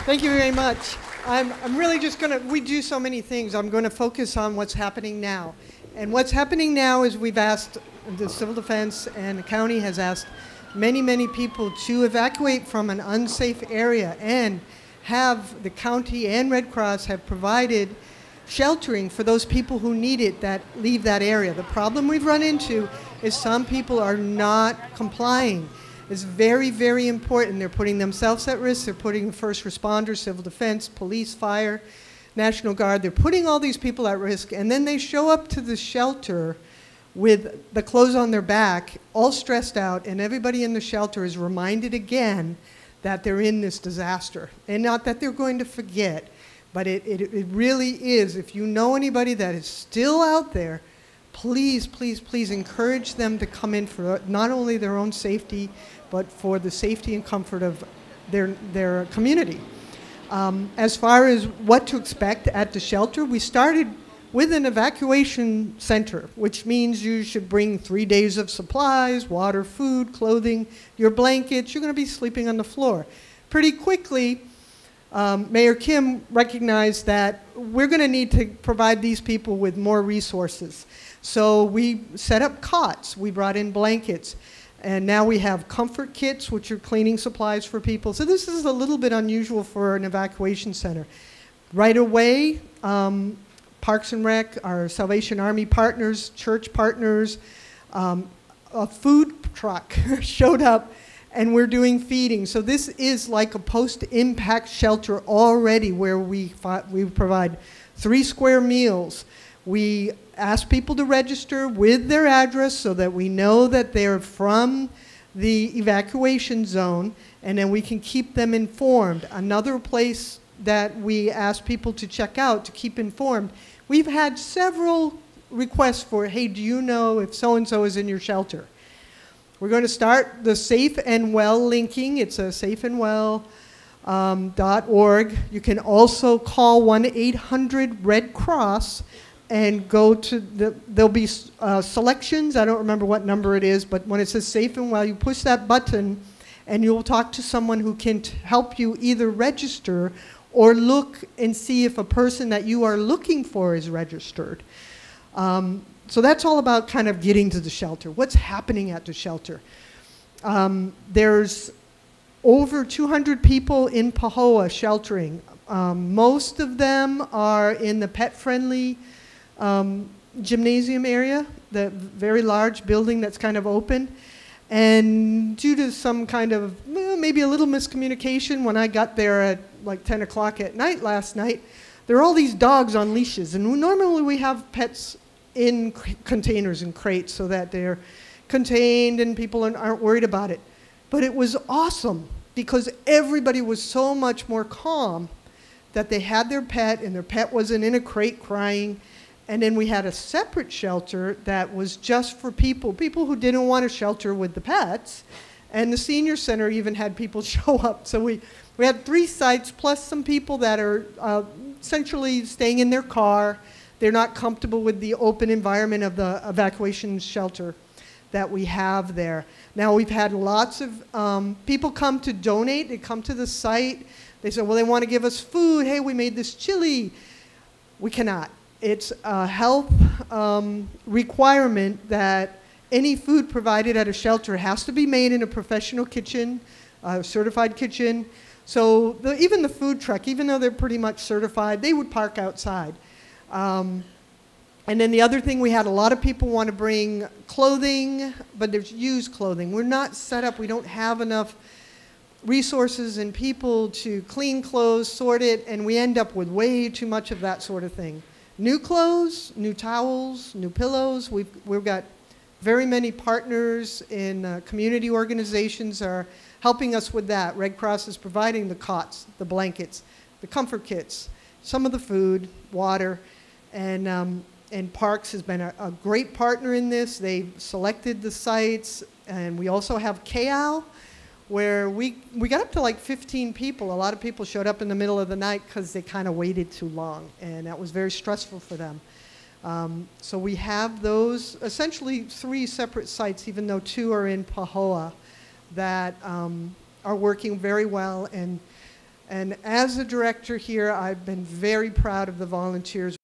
Thank you very much. I'm really just going to, we do so many things. I'm going to focus on what's happening now. And what's happening now is we've asked, the Civil Defense and the county has asked many, many people to evacuate from an unsafe area, and have the county and Red Cross have provided sheltering for those people who need it that leave that area. The problem we've run into is some people are not complying. It's very, very important. They're putting themselves at risk. They're putting first responders, civil defense, police, fire, National Guard. They're putting all these people at risk, and then they show up to the shelter with the clothes on their back, all stressed out, and everybody in the shelter is reminded again that they're in this disaster. And not that they're going to forget, but it really is. If you know anybody that is still out there, please, please, please encourage them to come in for not only their own safety, but for the safety and comfort of their community. As far as what to expect at the shelter, we started with an evacuation center, which means you should bring 3 days of supplies, water, food, clothing, your blankets. You're going to be sleeping on the floor. Pretty quickly, Mayor Kim recognized that we're going to need to provide these people with more resources. So we set up cots, we brought in blankets, and now we have comfort kits, which are cleaning supplies for people. So this is a little bit unusual for an evacuation center. Right away, Parks and Rec, our Salvation Army partners, church partners, a food truck showed up, and we're doing feeding. So this is like a post-impact shelter already, where we provide 3 square meals. We ask people to register with their address so that we know that they're from the evacuation zone, and then we can keep them informed. Another place that we ask people to check out to keep informed, we've had several requests for, hey, do you know if so-and-so is in your shelter? We're going to start the Safe and Well linking. It's a safeandwell.org. You can also call 1-800-RED-CROSS and go to there'll be selections. I don't remember what number it is, but when it says Safe and Well, you push that button and you'll talk to someone who can help you either register or look and see if a person that you are looking for is registered. So that's all about kind of getting to the shelter. What's happening at the shelter? There's over 200 people in Pahoa sheltering. Most of them are in the pet-friendly gymnasium area, the very large building that's kind of open. And due to some kind of, maybe a little miscommunication, when I got there at like 10 o'clock at night last night, there are all these dogs on leashes. And normally we have pets in containers and crates so that they're contained and people aren't worried about it. But it was awesome because everybody was so much more calm that they had their pet and their pet wasn't in a crate crying. And then we had a separate shelter that was just for people who didn't want to shelter with the pets. And the senior center even had people show up. So we had 3 sites plus some people that are essentially staying in their car. They're not comfortable with the open environment of the evacuation shelter that we have there. Now we've had lots of people come to donate. They come to the site. They say, well, they want to give us food. Hey, we made this chili. We cannot. It's a health requirement that any food provided at a shelter has to be made in a professional kitchen, a certified kitchen. So even the food truck, even though they're pretty much certified, they would park outside. And then the other thing, we had a lot of people want to bring clothing, but there's used clothing. We're not set up, we don't have enough resources and people to clean clothes, sort it, and we end up with way too much of that sort of thing. New clothes, new towels, new pillows. We've got very many partners in community organizations are helping us with that. Red Cross is providing the cots, the blankets, the comfort kits, some of the food, water, and Parks has been a great partner in this. They've selected the sites, and we also have KAL, where we got up to like 15 people. A lot of people showed up in the middle of the night because they kind of waited too long, and that was very stressful for them. So we have those, essentially 3 separate sites, even though 2 are in Pahoa, that are working very well. And And as a director here, I've been very proud of the volunteers